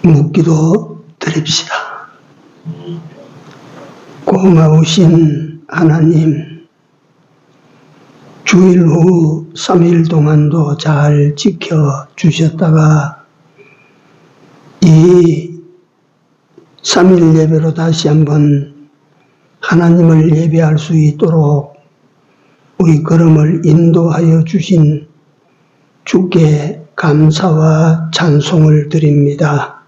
묻기도 드립시다. 고마우신 하나님, 주일 후 3일 동안도 잘 지켜주셨다가 이 3일 예배로 다시 한번 하나님을 예배할 수 있도록 우리 걸음을 인도하여 주신 주께 감사와 찬송을 드립니다.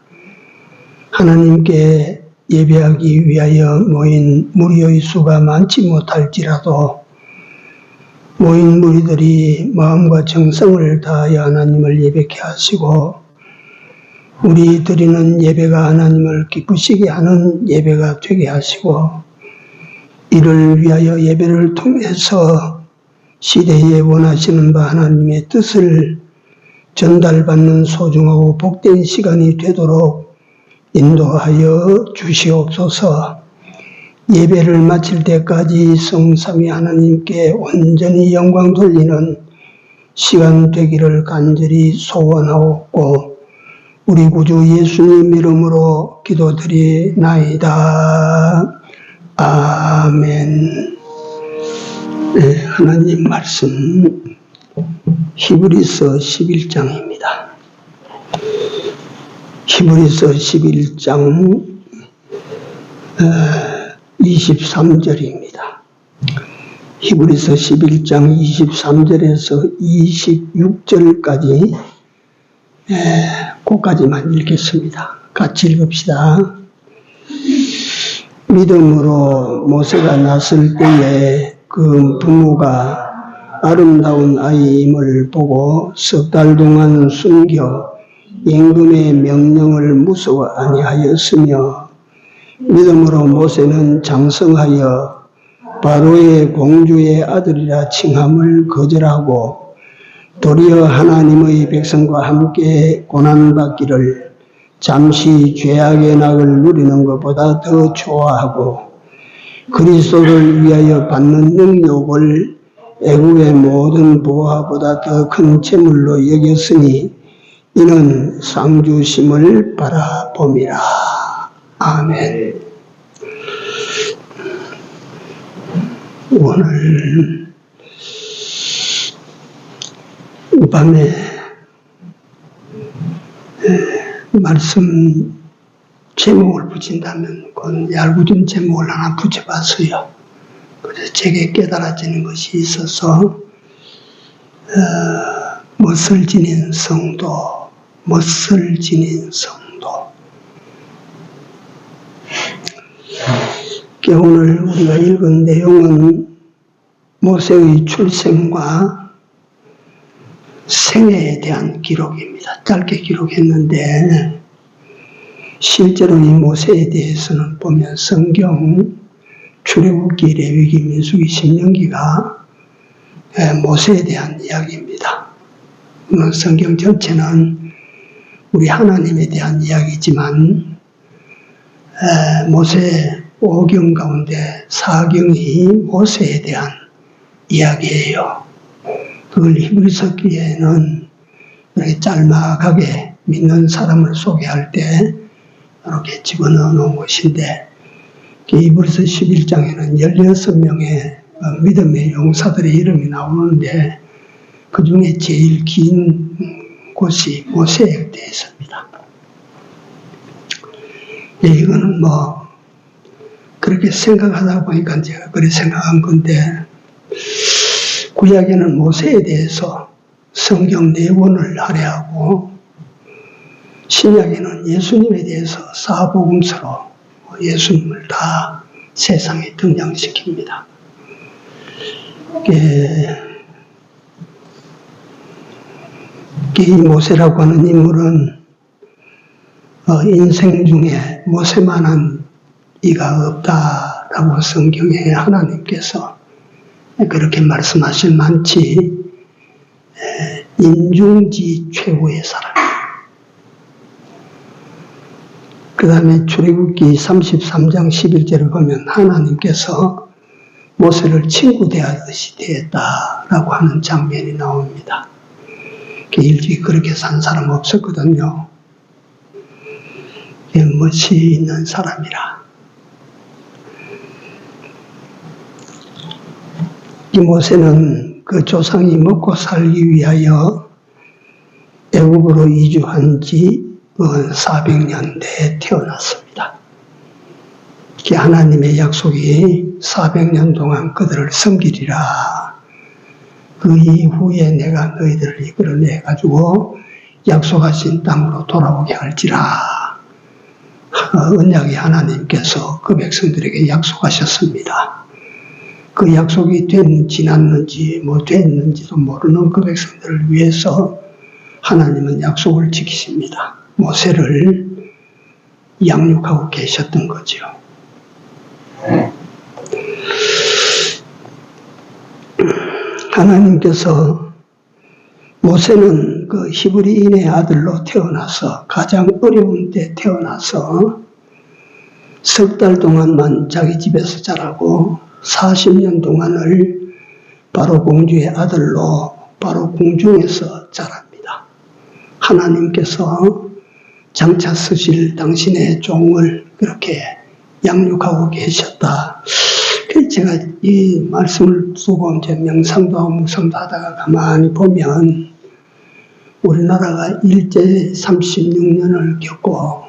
하나님께 예배하기 위하여 모인 무리의 수가 많지 못할지라도 모인 무리들이 마음과 정성을 다하여 하나님을 예배케 하시고 우리 드리는 예배가 하나님을 기쁘시게 하는 예배가 되게 하시고 이를 위하여 예배를 통해서 시대에 원하시는 바 하나님의 뜻을 전달받는 소중하고 복된 시간이 되도록 인도하여 주시옵소서. 예배를 마칠 때까지 성삼위 하나님께 온전히 영광 돌리는 시간 되기를 간절히 소원하옵고 우리 구주 예수님 이름으로 기도드리나이다. 아멘. 네, 하나님 말씀 히브리서 11장입니다. 히브리서 11장 23절입니다. 히브리서 11장 23절에서 26절까지 그까지만 읽겠습니다. 같이 읽읍시다. 믿음으로 모세가 났을 때에 그 부모가 아름다운 아이임을 보고 석 달 동안 숨겨 임금의 명령을 무서워 아니하였으며 믿음으로 모세는 장성하여 바로의 공주의 아들이라 칭함을 거절하고 도리어 하나님의 백성과 함께 고난받기를 잠시 죄악의 낙을 누리는 것보다 더 좋아하고 그리스도를 위하여 받는 능욕을 애국의 모든 보화보다 더 큰 재물로 여겼으니 이는 상주심을 바라봄이라. 아멘. 오늘 밤에 말씀 제목을 붙인다면 그건 얄궂은 제목을 하나 붙여봤어요. 그래서 제게 깨달아지는 것이 있어서 멋을 지닌 성도, 멋을 지닌 성도. 오늘 우리가 읽은 내용은 모세의 출생과 생애에 대한 기록입니다. 짧게 기록했는데 실제로 이 모세에 대해서는 보면 성경 출애굽기, 레위기, 민수기, 신명기가 모세에 대한 이야기입니다. 물론 성경 전체는 우리 하나님에 대한 이야기지만 모세 5경 가운데 4경이 모세에 대한 이야기예요. 그걸 히브리서기에는 이렇게 짤막하게 믿는 사람을 소개할 때 이렇게 집어넣어 놓은 것인데 히브리서 11장에는 16명의 믿음의 용사들의 이름이 나오는데 그 중에 제일 긴 곳이 모세에 대해서입니다. 이거는 그렇게 생각하다 보니까 제가 그렇게 생각한 건데 구약에는 모세에 대해서 성경 4권을 할애하고 신약에는 예수님에 대해서 사복음서로 예수님을 다 세상에 등장시킵니다. 이 모세라고 하는 인물은 인생 중에 모세만한 이가 없다라고 성경에 하나님께서 그렇게 말씀하실 만치 인중지 최고의 사람. 그 다음에 출애굽기 33장 11절을 보면 하나님께서 모세를 친구 대하듯이 대했다라고 하는 장면이 나옵니다. 일찍 그렇게 산 사람 없었거든요. 멋이 있는 사람이라. 이 모세는 그 조상이 먹고 살기 위하여 애굽으로 이주한 지 400년 내에 태어났습니다. 하나님의 약속이 400년 동안 그들을 섬기리라. 그 이후에 내가 너희들을 이끌어내 가지고 약속하신 땅으로 돌아오게 할지라. 언약의 하나님께서 그 백성들에게 약속하셨습니다. 그 약속이 지났는지 됐는지도 모르는 그 백성들을 위해서 하나님은 약속을 지키십니다. 모세를 양육하고 계셨던 거죠. 하나님께서 모세는 그 히브리인의 아들로 태어나서 가장 어려운 때 태어나서 석 달 동안만 자기 집에서 자라고 40년 동안을 바로 공주의 아들로 바로 궁중에서 자랍니다. 하나님께서 장차 쓰실 당신의 종을 그렇게 양육하고 계셨다. 제가 이 말씀을 두고 이제 명상도 하고 묵상도 하다가 가만히 보면 우리나라가 일제 36년을 겪고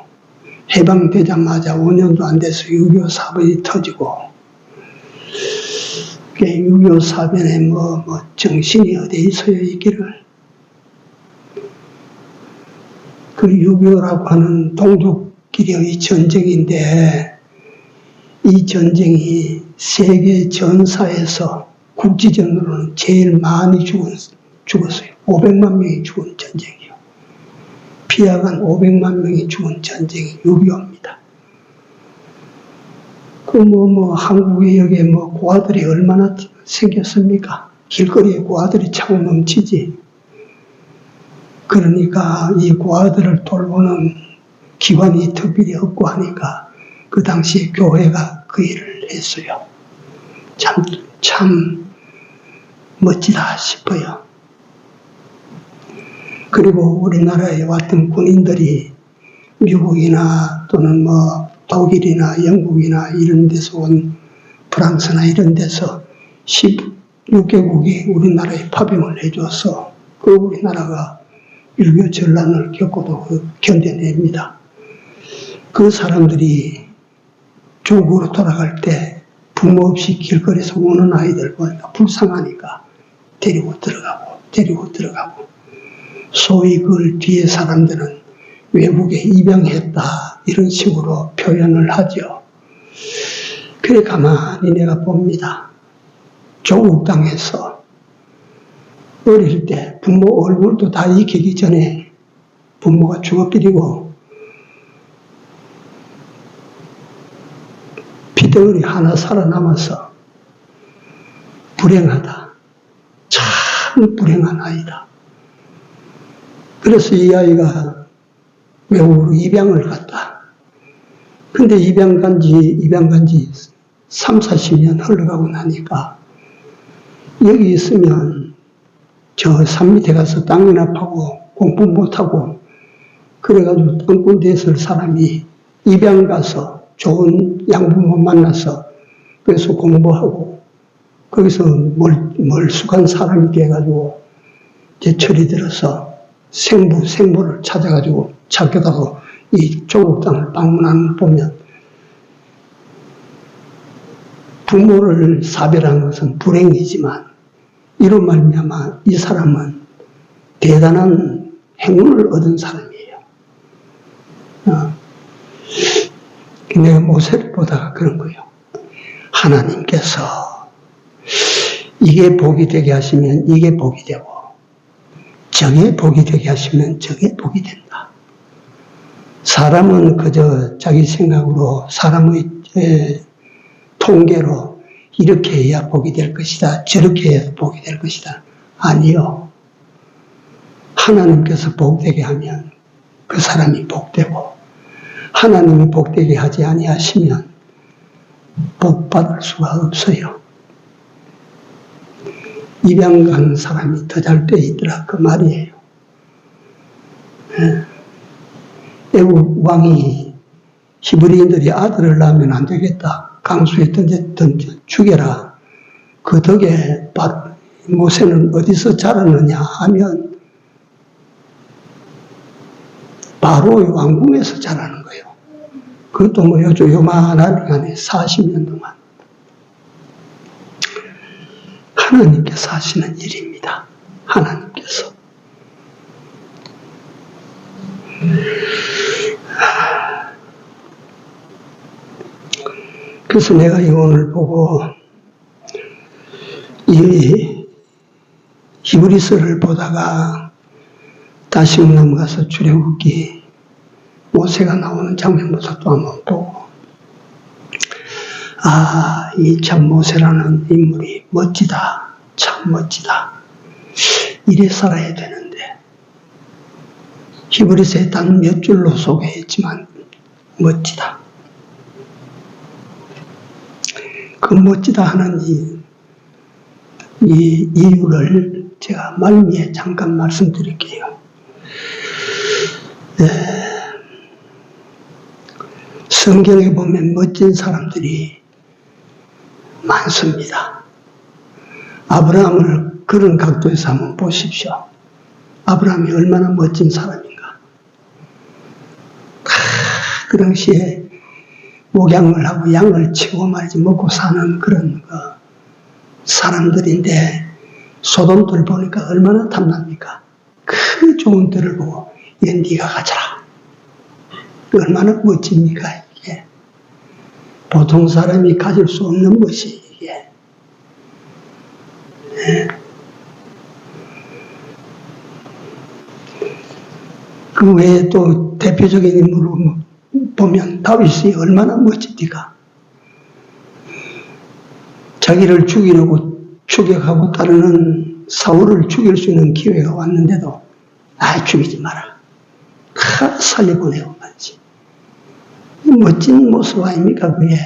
해방되자마자 5년도 안 돼서 6.25 사변이 터지고 6.25 사변에 정신이 어디에 있어야 있기를. 그 6.25라고 하는 동족끼리의 전쟁인데 이 전쟁이 세계 전사에서 국지전으로는 제일 많이 죽었어요. 500만 명이 죽은 전쟁이요. 피해간 500만 명이 죽은 전쟁이 6.25입니다. 한국에 여기에 고아들이 얼마나 생겼습니까? 길거리에 고아들이 차고 넘치지. 그러니까 이 고아들을 돌보는 기관이 특별히 없고 하니까 그 당시에 교회가 그 일을 했어요. 참 멋지다 싶어요. 그리고 우리나라에 왔던 군인들이 미국이나 또는 독일이나 영국이나 이런 데서 온 프랑스나 이런 데서 16개국이 우리나라에 파병을 해줘서 그 우리나라가 6.25 전란을 겪고도 견뎌냅니다. 그 사람들이 조국으로 돌아갈 때 부모 없이 길거리에서 우는 아이들 보니까 불쌍하니까 데리고 들어가고 소위 그걸 뒤에 사람들은 외국에 입양했다 이런 식으로 표현을 하죠. 그래 가만히 내가 봅니다. 조국 땅에서 어릴 때 부모 얼굴도 다 익히기 전에 부모가 죽어버리고 피덩어리 하나 살아남아서 불행하다. 참 불행한 아이다. 그래서 이 아이가 외국으로 입양을 갔다. 근데 입양 간 지 3, 40년 흘러가고 나니까 여기 있으면 저 산 밑에 가서 땅이나 파고 공부 못하고 그래가지고 땅굴 됐을 사람이 입양 가서 좋은 양부모 만나서 그래서 공부하고 거기서 멀숙한 사람이 돼가지고 이제 철이 들어서 생부를 찾아가지고 찾게다고 이 조국 땅을 방문하는 걸 보면 부모를 사별한 것은 불행이지만 이런 말미암아 이 사람은 대단한 행운을 얻은 사람이에요. 내가 모세를 보다가 그런 거예요. 하나님께서 이게 복이 되게 하시면 이게 복이 되고 저게 복이 되게 하시면 저게 복이 된다. 사람은 그저 자기 생각으로 사람의 통계로 이렇게 해야 복이 될 것이다. 저렇게 해야 복이 될 것이다. 아니요. 하나님께서 복되게 하면 그 사람이 복되고 하나님이 복되게 하지 아니하시면 복받을 수가 없어요. 입양 간 사람이 더 잘 돼 있더라 그 말이에요. 애국 왕이 히브리인들이 아들을 낳으면 안 되겠다. 강수에 던져 죽여라. 그 덕에 모세는 어디서 자랐느냐 하면 바로의 왕궁에서 자라는 거예요. 그것도 뭐 요만한 안에 40년 동안 하나님께서 하시는 일입니다. 하나님께서. 그래서 내가 이 오늘 보고 이 히브리서를 보다가 다시 넘어가서 출애굽기 모세가 나오는 장면부터 또 한번 보고 이 참 모세라는 인물이 멋지다. 참 멋지다. 이래 살아야 되는데 히브리서에 단 몇 줄로 소개했지만 멋지다. 그 멋지다 하는 이 이유를 제가 말미에 잠깐 말씀드릴게요. 성경에 보면 멋진 사람들이 많습니다. 아브라함을 그런 각도에서 한번 보십시오. 아브라함이 얼마나 멋진 사람인가. 그 당시에 목양을 하고 양을 치고 말이지 먹고 사는 그런 사람들인데 소돔들 보니까 얼마나 탐납니까? 그 좋은 들을 보고 네가 가져라. 얼마나 멋집니까 이게. 보통 사람이 가질 수 없는 것이 이게. 그 외에 또 대표적인 인물로 보면 다윗이 얼마나 멋집니까? 자기를 죽이려고 추격하고 따르는 사울을 죽일 수 있는 기회가 왔는데도 죽이지 마라. 살려보내고 말이지. 멋진 모습 아닙니까 그게.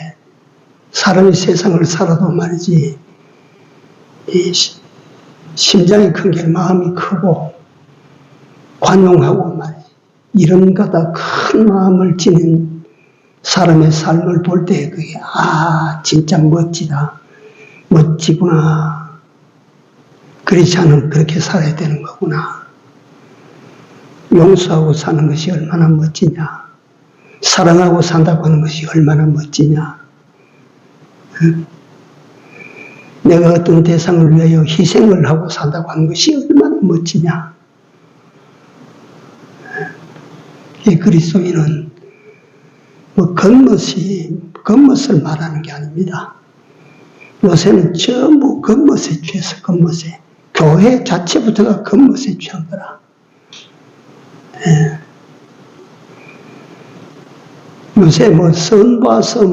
사람이 세상을 살아도 말이지 심장이 큰 게 마음이 크고 관용하고 말이지 이런 거다 큰 마음을 지닌 사람의 삶을 볼 때 그게 진짜 멋지다. 멋지구나. 크리스찬은 그렇게 살아야 되는 거구나. 용서하고 사는 것이 얼마나 멋지냐. 사랑하고 산다고 하는 것이 얼마나 멋지냐. 내가 어떤 대상을 위하여 희생을 하고 산다고 하는 것이 얼마나 멋지냐. 이 그리스도인은 겉멋을 말하는 게 아닙니다. 요새는 전부 겉멋에 취해서 겉멋에. 교회 자체부터가 겉멋에 취한 거라. 요새 선 봐서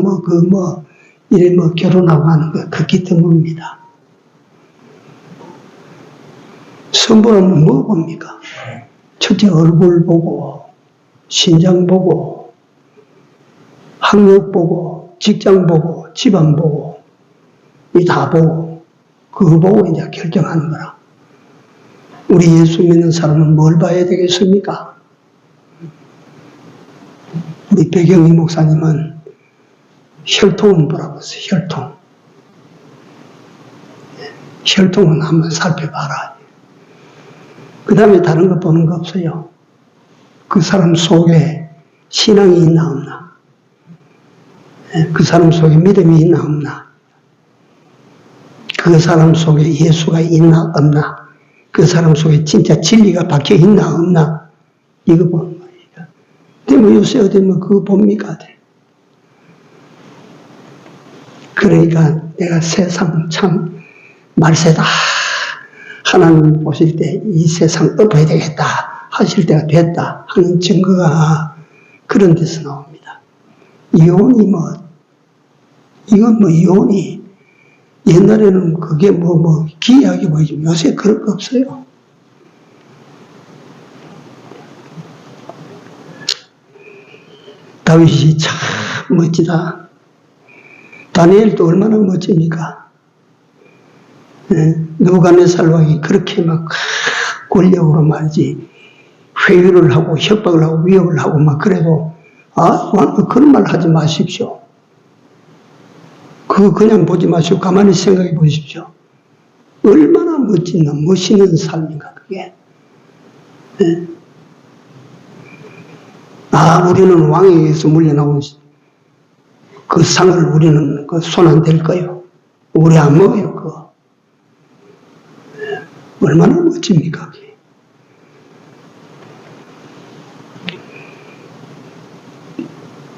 이래 결혼하고 하는 거 극히 드뭅니다. 선 보면 뭐 봅니까? 첫째 얼굴 보고, 신장 보고, 학력 보고, 직장 보고, 집안 보고, 이 다 보고, 그거 보고 이제 결정하는 거라. 우리 예수 믿는 사람은 뭘 봐야 되겠습니까? 우리 배경희 목사님은 혈통은 보라고 했어요. 혈통. 혈통은 한번 살펴봐라. 그 다음에 다른 거 보는 거 없어요. 그 사람 속에 신앙이 있나 없나. 그 사람 속에 믿음이 있나 없나. 그 사람 속에 예수가 있나 없나. 그 사람 속에 진짜 진리가 박혀 있나 없나. 이거 보는 거예요. 근데 요새 어디 그거 봅니까? 그러니까 내가 세상 참 말세다. 하나님 보실 때 이 세상 엎어야 되겠다 하실 때가 됐다 하는 증거가 그런 데서 나옵니다. 이혼이 이건 이혼이 옛날에는 그게 기이하게 보이지만 요새 그럴 거 없어요. 다윗이 참 멋지다. 다니엘도 얼마나 멋집니까? 느부갓네살 왕이 그렇게 권력으로 말이지 회유를 하고 협박을 하고 위협을 하고 그래도 그런 말 하지 마십시오. 그냥 보지 마시고 가만히 생각해 보십시오. 얼마나 멋있는 삶인가, 그게. 네. 우리는 왕에 의해서 물려나온 그 상을 우리는 손 안 댈까요? 우리 안 먹어요, 그거. 네. 얼마나 멋집니까, 그게.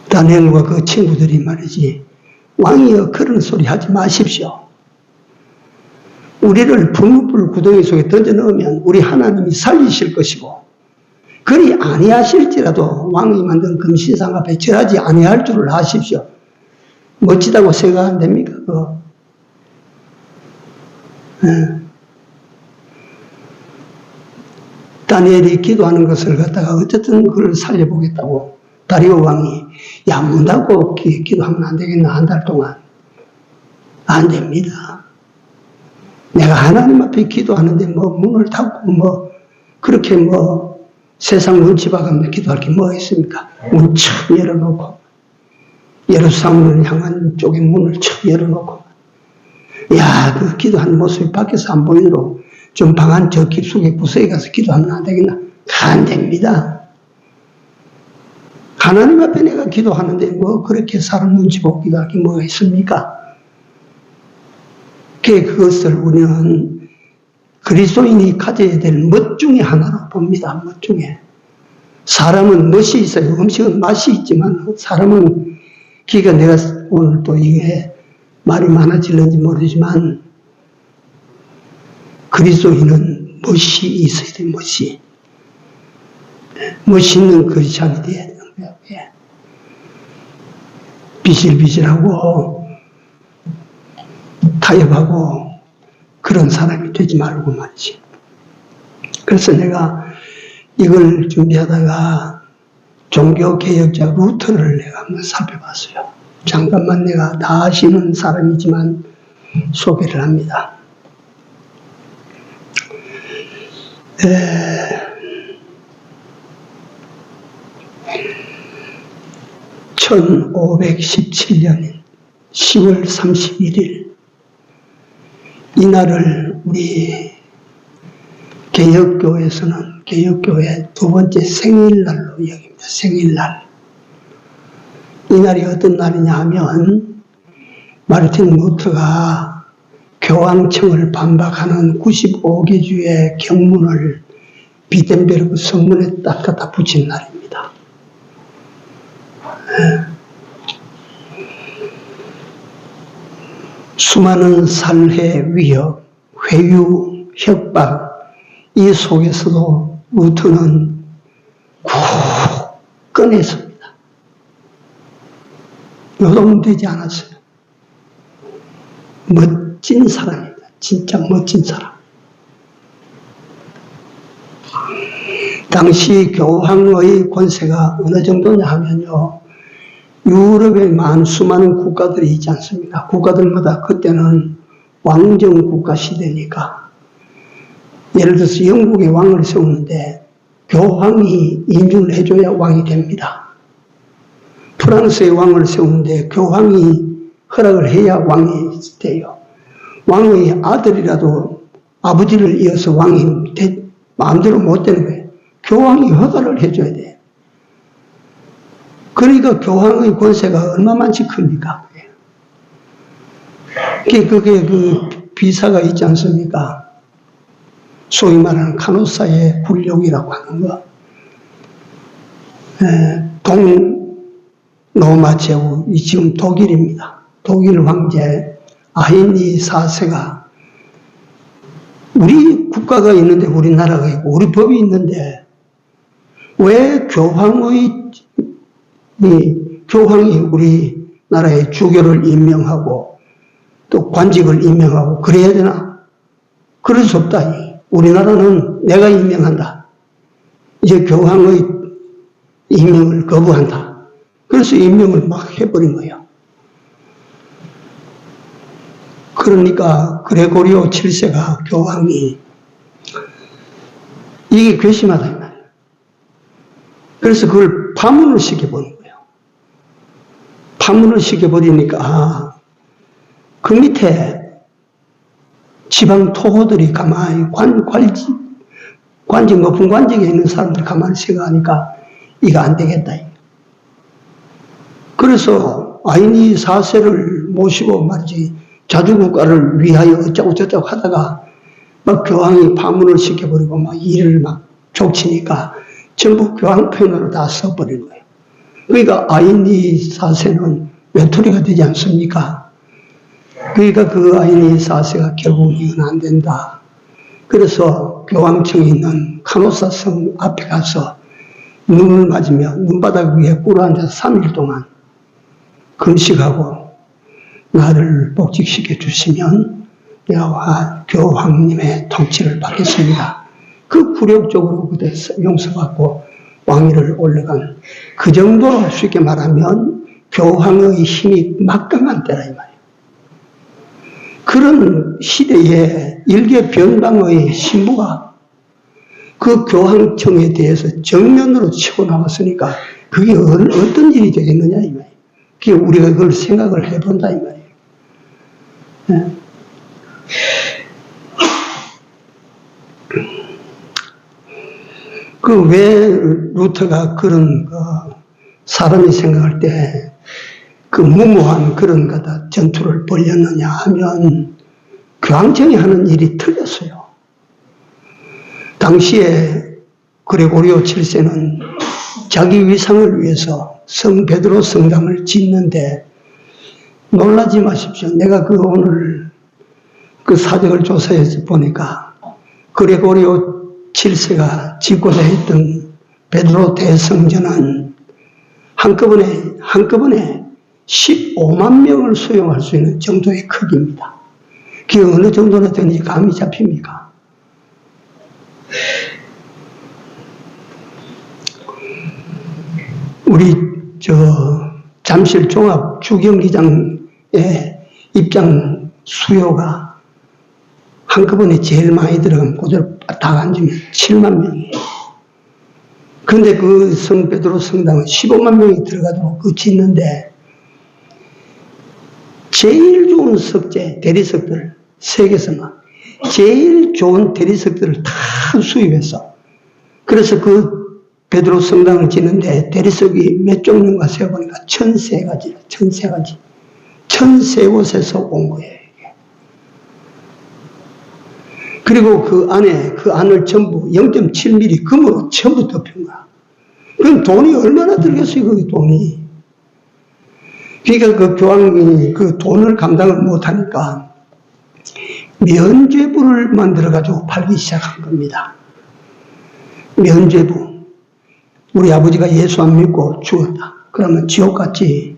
다니엘과 그 친구들이 말이지, 왕이여 그런 소리 하지 마십시오. 우리를 분무불 구덩이 속에 던져 넣으면 우리 하나님이 살리실 것이고, 그리 아니하실지라도 왕이 만든 금신상 앞에 절하지 아니할 줄을 아십시오. 멋지다고 생각 안 됩니까? 그거? 네. 다니엘이 기도하는 것을 갖다가 어쨌든 그걸 살려보겠다고 다리오 왕이 문 닫고 기도하면 안 되겠나, 한 달 동안. 안 됩니다. 내가 하나님 앞에 기도하는데 문을 닫고 그렇게 세상 눈치 봐가면서 기도할 게 뭐가 있습니까? 문 척 열어놓고, 예루살렘을 향한 쪽에 문을 척 열어놓고, 그 기도하는 모습이 밖에서 안 보이도록 좀 방 안 저 깊숙이 구석에 가서 기도하면 안 되겠나? 안 됩니다. 하나님 앞에 내가 기도하는데 그렇게 사람 눈치 보고 기도할 게 뭐가 있습니까? 그것을 우리는 그리스도인이 가져야 될 멋 중에 하나로 봅니다. 멋 중에. 사람은 멋이 있어요. 음식은 맛이 있지만 사람은, 그러니까 내가 오늘 또 이게 말이 많아질는지 모르지만 그리스도인은 멋이 있어야 돼요. 멋이. 멋있는 크리스찬이 돼야 돼요. 비실비실하고 타협하고 그런 사람이 되지 말고 말이지. 그래서 내가 이걸 준비하다가 종교개혁자 루터를 내가 한번 살펴봤어요. 잠깐만 내가 다 아시는 사람이지만 소개를 합니다. 1517년 10월 31일 이날을 우리 개혁교회에서는 개혁교회 두 번째 생일날로 여깁니다. 생일날. 이날이 어떤 날이냐 하면 마르틴 루터가 교황청을 반박하는 95개주의 경문을 비텐베르크 성문에 딱 갖다 붙인 날입니다. 수많은 살해 위협, 회유, 협박, 이 속에서도 루터는 굳건했습니다. 요동되지 않았어요. 멋진 사람입니다. 진짜 멋진 사람. 당시 교황의 권세가 어느 정도냐 하면요, 유럽의 수많은 국가들이 있지 않습니까? 국가들마다 그때는 왕정 국가 시대니까, 예를 들어서 영국의 왕을 세우는데 교황이 인준을 해줘야 왕이 됩니다. 프랑스의 왕을 세우는데 교황이 허락을 해야 왕이 돼요. 왕의 아들이라도 아버지를 이어서 왕이 마음대로 못 되는 거예요. 교황이 허가를 해줘야 돼요. 그러니까 교황의 권세가 얼마만치 큽니까? 그게 그 비사가 있지 않습니까? 소위 말하는 카노사의 굴욕이라고 하는 거. 동로마 제국, 이 지금 독일입니다. 독일 황제 아히니 4세가 우리 국가가 있는데, 우리나라가 있고 우리 법이 있는데 왜 교황이 우리나라의 주교를 임명하고 또 관직을 임명하고 그래야 되나? 그럴 수 없다. 우리나라는 내가 임명한다. 이제 교황의 임명을 거부한다. 그래서 임명을 막 해버린 거예요. 그러니까 그레고리오 7세가 교황이 이게 괘씸하다 이 말이에요. 그래서 그걸 파문을 시켜보는 거예요. 파문을 시켜버리니까 그 밑에 지방 토호들이 가만히 관직, 높은 관직에 있는 사람들이 가만히 생각하니까 이거 안 되겠다. 그래서 아이니 4세를 모시고 말이지 자주국가를 위하여 어쩌고 저쩌고 하다가 막 교황이 파문을 시켜버리고 막 일을 막 족치니까 전부 교황 편으로 다 써버린 거예요. 그러니까 아이니 4세는 외톨이가 되지 않습니까? 그러니까 그 아이니 4세가 결국 이건 안 된다. 그래서 교황청에 있는 카노사 성 앞에 가서 눈을 맞으며 눈바닥 위에 꿇어앉아서 3일 동안 금식하고 나를 복직시켜 주시면 내가 교황님의 통치를 받겠습니다. 그 굴욕적으로 그때 용서받고 왕위를 올라간 그 정도로 쉽게 말하면 교황의 힘이 막강한 때라 이 말이에요. 그런 시대에 일개 변방의 신부가 그 교황청에 대해서 정면으로 치고 나왔으니까 그게 어떤 일이 되겠느냐 이 말이에요. 그게 우리가 그걸 생각을 해본다 이 말이에요. 네. 그 왜 루터가 그런 사람이 생각할 때 그 무모한 그런 거다 전투를 벌였느냐 하면 교황청이 하는 일이 틀렸어요. 당시에 그레고리오 7세는 자기 위상을 위해서 성 베드로 성당을 짓는데 놀라지 마십시오. 내가 오늘 그 사적을 조사해서 보니까 그레고리오 7세가 짓고자 했던 베드로 대성전은 한꺼번에 15만 명을 수용할 수 있는 정도의 크기입니다. 그게 어느 정도나 되는지 감이 잡힙니까? 우리 잠실 종합 주경기장의 입장 수요가 한꺼번에 제일 많이 들어가면 그대로 다 앉으면 7만 명이에요. 그런데 그 성 베드로 성당은 15만 명이 들어가도록 그 짓는데 제일 좋은 석재, 대리석들, 세계에서만 제일 좋은 대리석들을 다 수입해서 그래서 그 베드로 성당을 짓는데 대리석이 몇 종류인가 세어보니까 1003가지, 1003곳에서 온 거예요. 그리고 그 안을 전부 0.7mm 금으로 전부 덮인 거야. 그럼 돈이 얼마나 들겠어요, 그 돈이. 그러니까 그 교황이 그 돈을 감당을 못하니까 면죄부를 만들어가지고 팔기 시작한 겁니다. 면죄부. 우리 아버지가 예수 안 믿고 죽었다. 그러면 지옥 갔지.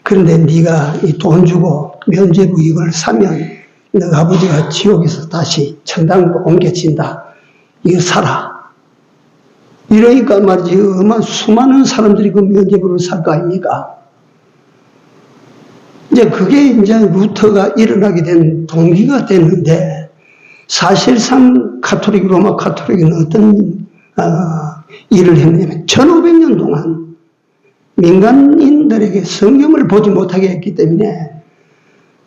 그런데 네가 이 돈 주고 면죄부 이걸 사면 너 아버지가 지옥에서 다시 천당으로 옮겨진다. 이거 사라. 이러니까 말이지, 얼마나 수많은 사람들이 그 면죄부를 살 거 아닙니까? 이제 그게 이제 루터가 일어나게 된 동기가 됐는데, 사실상 로마 카톨릭은 어떤, 일을 했냐면, 1500년 동안 민간인들에게 성경을 보지 못하게 했기 때문에,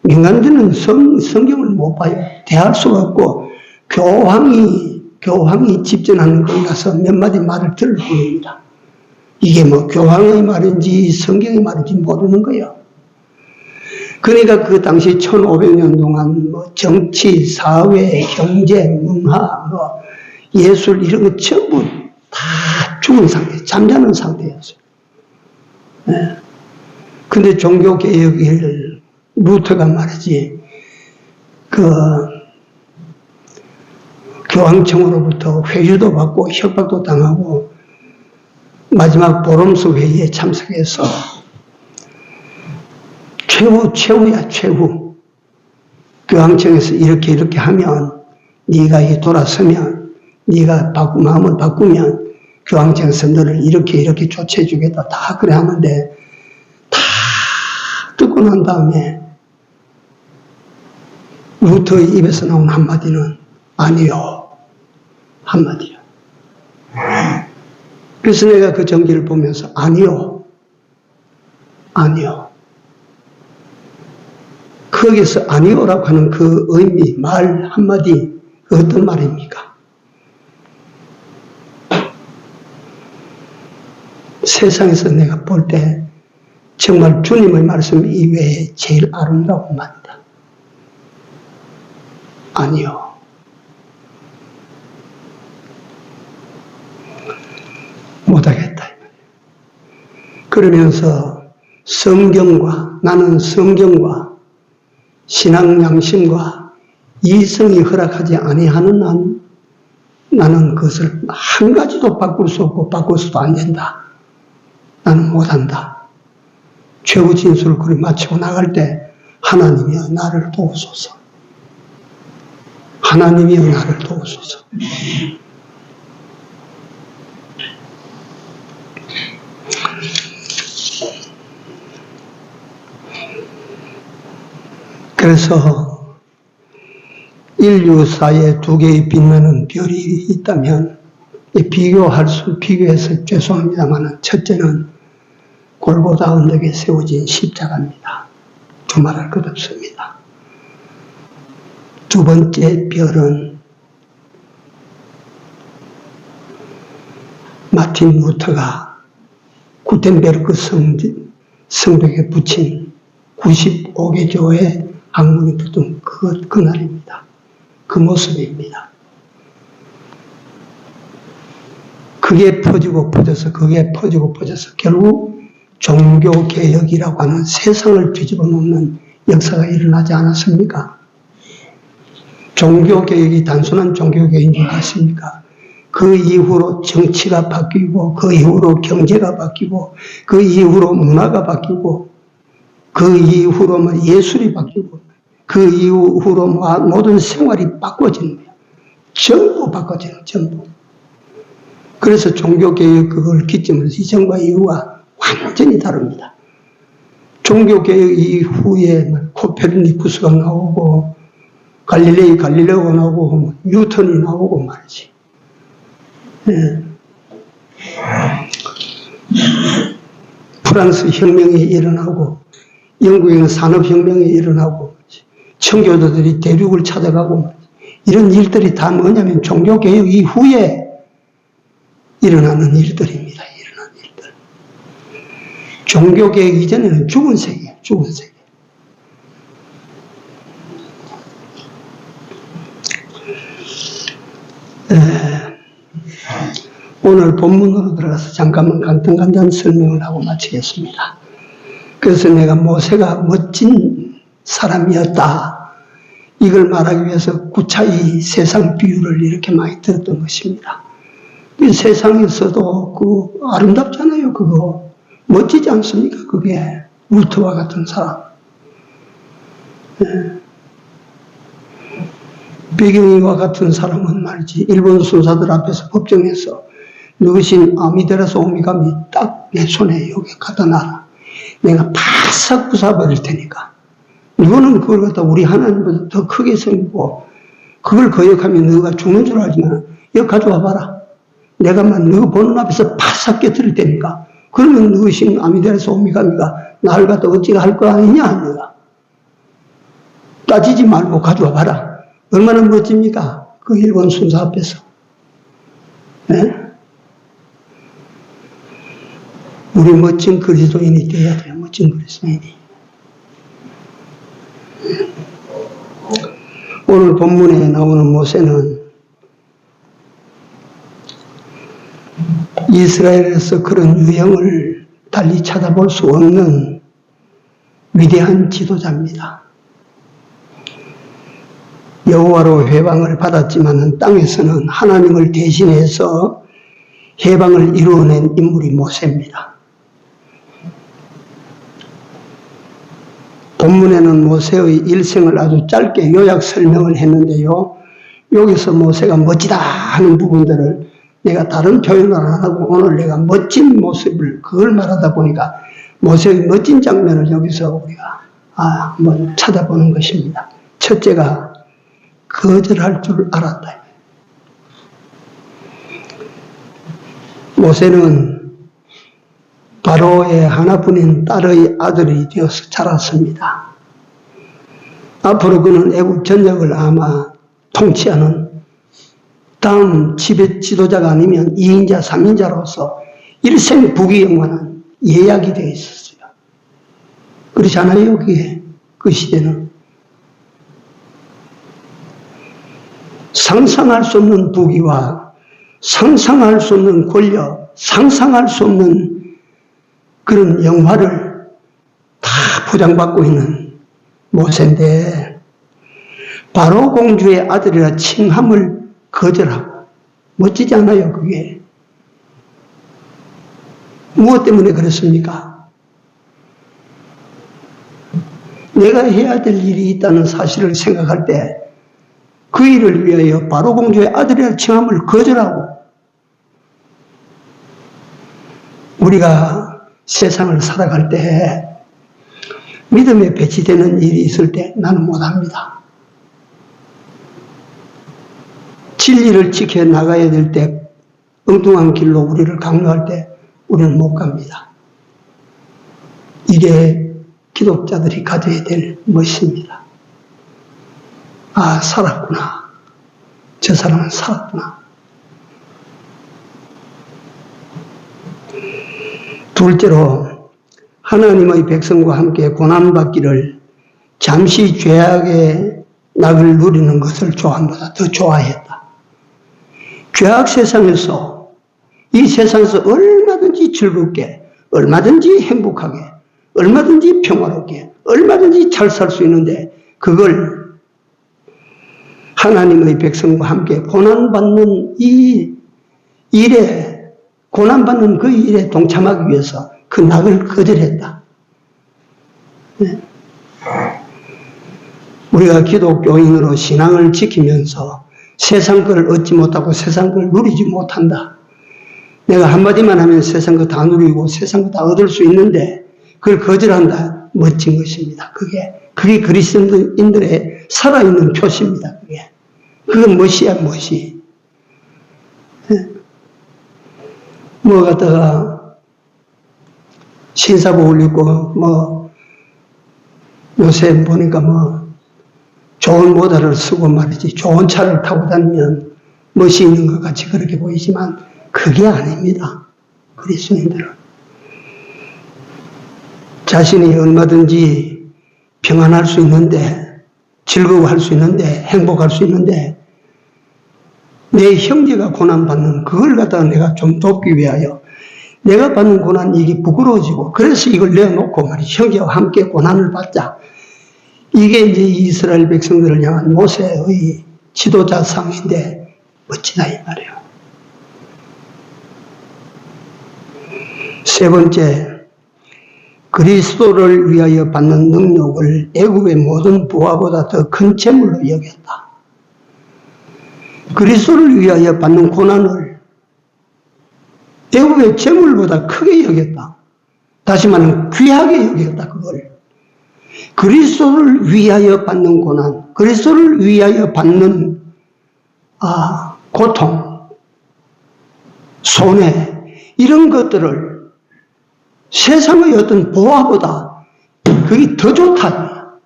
민간인들은 성경을 못 봐요. 대할 수가 없고, 교황이 집전하는 거에 가서 몇 마디 말을 들을 뿐입니다. 이게 뭐 교황의 말인지 성경의 말인지 모르는 거예요. 그러니까 그 당시 1500년 동안 뭐 정치, 사회, 경제, 문화, 뭐 예술 이런 거 전부 다 죽은 상태, 잠자는 상태였어요. 네. 근데 종교개혁을 루터가 말이지, 교황청으로부터 회유도 받고 협박도 당하고 마지막 보름수 회의에 참석해서 최후야, 최후. 교황청에서 이렇게 하면, 네가 이게 돌아서면, 네가 마음을 바꾸면 교황청에서 너를 이렇게 조치해 주겠다. 다 그래 하는데 다 듣고 난 다음에 루터의 입에서 나온 한마디는 아니요. 한마디야. 그래서 내가 그 전기를 보면서 아니요. 아니요. 거기서 아니오라고 하는 그 의미, 말 한마디, 그 어떤 말입니까? 세상에서 내가 볼 때 정말 주님의 말씀 이외에 제일 아름다운 말이다. 아니요. 못하겠다. 그러면서 나는 성경과 신앙 양심과 이성이 허락하지 아니하는 한 나는 그것을 한 가지도 바꿀 수 없고 바꿀 수도 안 된다. 나는 못한다. 최후 진술을 그리 마치고 나갈 때 하나님이여 나를 도우소서. 하나님이여 나를 도우소서. 그래서 인류사에 두 개의 빛나는 별이 있다면 비교해서 죄송합니다만 첫째는 골고다 언덕에 세워진 십자가입니다. 두말할 것 없습니다. 두 번째 별은 마틴 루터가 구텐베르크 성벽에 붙인 95개 교회 항문이 붙은 그날입니다. 그 모습입니다. 그게 퍼지고 퍼져서 결국 종교개혁이라고 하는 세상을 뒤집어 놓는 역사가 일어나지 않았습니까? 종교개혁이 단순한 종교개혁인 줄 아십니까? 그 이후로 정치가 바뀌고, 그 이후로 경제가 바뀌고, 그 이후로 문화가 바뀌고, 그 이후로 예술이 바뀌고, 그 이후로 모든 생활이 바꿔지는 거예요. 전부 바꿔지는 거예요. 전부. 그래서 종교개혁 그걸 기점으로 이전과 이후가 완전히 다릅니다. 종교개혁 이후에 코페르니쿠스가 나오고 갈릴레오가 나오고 뉴턴이 나오고 말이지. 네. 프랑스 혁명이 일어나고 영국에는 산업혁명이 일어나고 청교도들이 대륙을 찾아가고 이런 일들이 다 뭐냐면 종교개혁 이후에 일어나는 일들입니다. 일어나는 일들. 종교개혁 이전에는 죽은 세계예요. 죽은 세계. 오늘 본문으로 들어가서 잠깐만 간단한 설명을 하고 마치겠습니다. 그래서 내가 모세가 멋진 사람이었다. 이걸 말하기 위해서 구차히 세상 비유를 이렇게 많이 들었던 것입니다. 세상에서도 아름답잖아요, 그거. 멋지지 않습니까, 그게. 루터와 같은 사람. 배경이와 같은 사람은 말이지, 일본 순사들 앞에서 법정에서 너신 아미데라스 오미가미 딱 내 손에 여기 갖다 놔라. 내가 바싹 부숴버릴 테니까. 너는 그걸 갖다 우리 하나님보다 더 크게 생기고, 그걸 거역하면 너가 죽는 줄 알지만, 여기 가져와 봐라. 내가만 너 보는 앞에서 바싹 깨뜨릴 테니까. 그러면 너신 아미데라스 오미가미가 나를 갖다 어찌가 할 거 아니냐, 내가. 따지지 말고 가져와 봐라. 얼마나 멋집니까? 그 일본 순사 앞에서. 네? 우리 멋진 그리스도인이 되어야 돼요. 멋진 그리스도인이. 오늘 본문에 나오는 모세는 이스라엘에서 그런 유형을 달리 찾아볼 수 없는 위대한 지도자입니다. 여호와로 해방을 받았지만 땅에서는 하나님을 대신해서 해방을 이루어낸 인물이 모세입니다. 본문에는 모세의 일생을 아주 짧게 요약 설명을 했는데요. 여기서 모세가 멋지다 하는 부분들을 내가 다른 표현을 안 하고 오늘 내가 멋진 모습을 그걸 말하다 보니까 모세의 멋진 장면을 여기서 우리가 한번 찾아보는 것입니다. 첫째가 거절할 줄 알았다. 모세는 바로의 하나뿐인 딸의 아들이 되어서 자랐습니다. 앞으로 그는 애국 전역을 아마 통치하는 다음 지도자가 아니면 2인자, 3인자로서 일생 부귀영화는 예약이 되어 있었어요. 그렇지 않아요? 그게 그 시대는. 상상할 수 없는 부귀와 상상할 수 없는 권력, 상상할 수 없는 그런 영화를 다 보장받고 있는 모세인데 바로 공주의 아들이라 칭함을 거절하고. 멋지지 않아요, 그게? 무엇 때문에 그렇습니까? 내가 해야 될 일이 있다는 사실을 생각할 때 그 일을 위하여 바로 공주의 아들이라 칭함을 거절하고. 우리가 세상을 살아갈 때 믿음에 배치되는 일이 있을 때 나는 못합니다. 진리를 지켜나가야 될 때 엉뚱한 길로 우리를 강요할 때 우리는 못 갑니다. 이게 기독자들이 가져야 될 멋입니다. 아, 살았구나. 저 사람은 살았구나. 둘째로 하나님의 백성과 함께 고난받기를 잠시 죄악의 낙을 누리는 것을 조함보다 더 좋아했다. 죄악 세상에서, 이 세상에서 얼마든지 즐겁게, 얼마든지 행복하게, 얼마든지 평화롭게, 얼마든지 잘 살 수 있는데 그걸 하나님의 백성과 함께 고난받는 이 일에, 고난받는 그 일에 동참하기 위해서 그 낙을 거절했다. 네. 우리가 기독교인으로 신앙을 지키면서 세상 걸 얻지 못하고 세상 걸 누리지 못한다. 내가 한마디만 하면 세상 거 다 누리고 세상 거 다 얻을 수 있는데 그걸 거절한다. 멋진 것입니다. 그게 그리스도인들의 살아있는 표시입니다. 그건 멋이야, 멋이. 뭐 갖다가 신사복을 입고 요새 보니까 좋은 모자를 쓰고 말이지 좋은 차를 타고 다니면 멋이 있는 것 같이 그렇게 보이지만 그게 아닙니다. 그리스도인들은 자신이 얼마든지 평안할 수 있는데, 즐거워할 수 있는데, 행복할 수 있는데 내 형제가 고난받는 그걸 갖다가 내가 좀 돕기 위하여 내가 받는 고난 이게 부끄러워지고 그래서 이걸 내어놓고 말이지 형제와 함께 고난을 받자. 이게 이제 이스라엘 백성들을 향한 모세의 지도자상인데 멋지다 이 말이에요. 세 번째, 그리스도를 위하여 받는 능력을 애굽의 모든 부하보다 더 큰 재물로 여겼다. 그리스도를 위하여 받는 고난을 애굽의 재물보다 크게 여겼다. 다시 말하면 귀하게 여겼다. 그걸 그리스도를 위하여 받는 고난, 그리스도를 위하여 받는 고통, 손해 이런 것들을 세상의 어떤 보화보다 그게 더 좋다.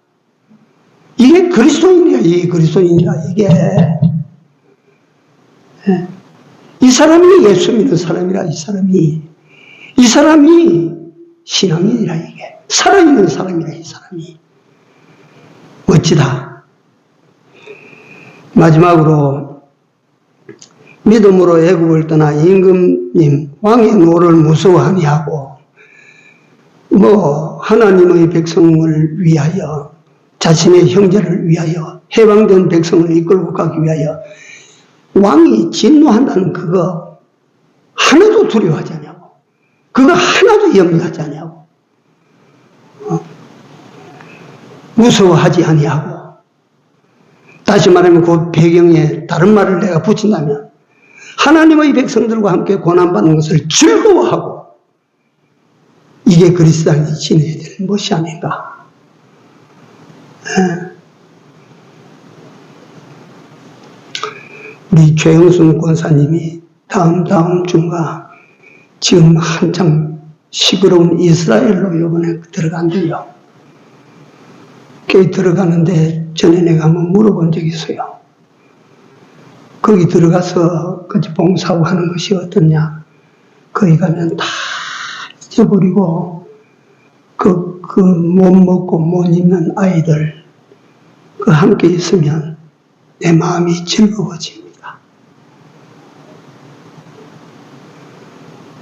이게 그리스도인이야. 이게 그리스도인이라. 이 사람이 예수 믿는 사람이라. 이 사람이 신앙인이라. 이게 살아있는 사람이라. 이 사람이 멋지다. 마지막으로 믿음으로 애굽을 떠나 임금님 왕의 노를 무서워하니 하고 하나님의 백성을 위하여 자신의 형제를 위하여 해방된 백성을 이끌고 가기 위하여 왕이 진노한다는 그거 하나도 두려워하지 않냐고. 그거 하나도 염려하지 않냐고. 무서워하지 아니하고. 다시 말하면 그 배경에 다른 말을 내가 붙인다면 하나님의 백성들과 함께 고난받는 것을 즐거워하고 이게 그리스도인이 지내야 될 것이 아닌가. 우리 최영순 권사님이 다음 주인가 지금 한창 시끄러운 이스라엘로 요번에 들어간대요. 거기 들어가는데 전에 내가 한번 물어본 적이 있어요. 거기 들어가서 그치 봉사하고 하는 것이 어떻냐. 거기 가면 다 잊어버리고 못 먹고 못 입는 아이들 그 함께 있으면 내 마음이 즐거워집니다.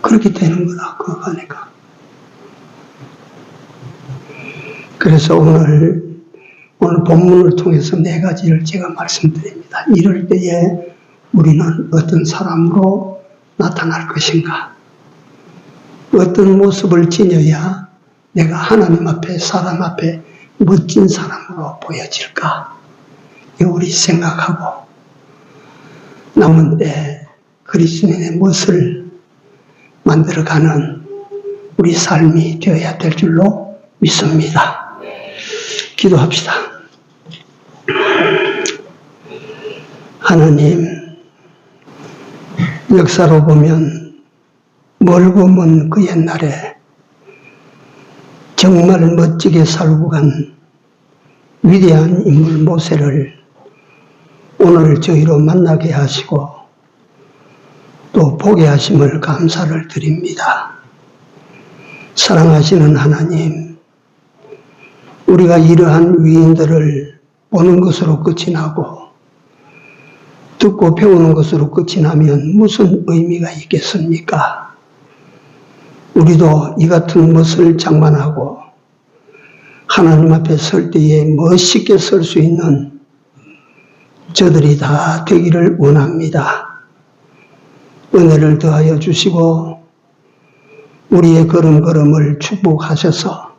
그렇게 되는 거라 그거 가니까. 그래서 오늘 본문을 통해서 네 가지를 제가 말씀드립니다. 이럴 때에 우리는 어떤 사람으로 나타날 것인가? 어떤 모습을 지녀야 내가 하나님 앞에 사람 앞에 멋진 사람으로 보여질까? 이거 우리 생각하고 남은 때 그리스도인의 멋을 만들어가는 우리 삶이 되어야 될 줄로 믿습니다. 기도합시다. 하나님, 역사로 보면 멀고 먼 그 옛날에 정말 멋지게 살고 간 위대한 인물 모세를 오늘 저희로 만나게 하시고 또 보게 하심을 감사를 드립니다. 사랑하시는 하나님, 우리가 이러한 위인들을 보는 것으로 끝이 나고 듣고 배우는 것으로 끝이 나면 무슨 의미가 있겠습니까? 우리도 이 같은 멋을 장만하고 하나님 앞에 설 때에 멋있게 설 수 있는 저들이 다 되기를 원합니다. 은혜를 더하여 주시고 우리의 걸음걸음을 축복하셔서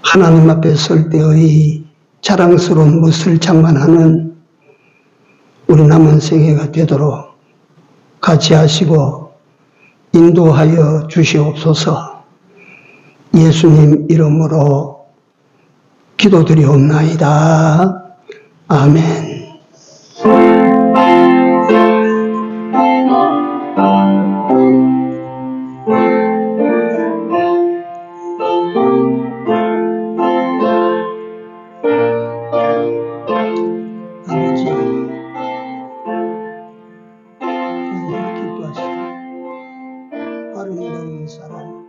하나님 앞에 설 때의 자랑스러운 멋을 장만하는 우리 남은 생애가 되도록 같이 하시고 인도하여 주시옵소서. 예수님 이름으로 기도드리옵나이다. 아멘. 아름다운 사람,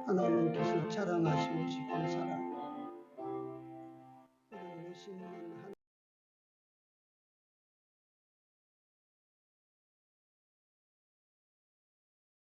하나님께서 자랑하시고 싶은 사람, 이런 멋있는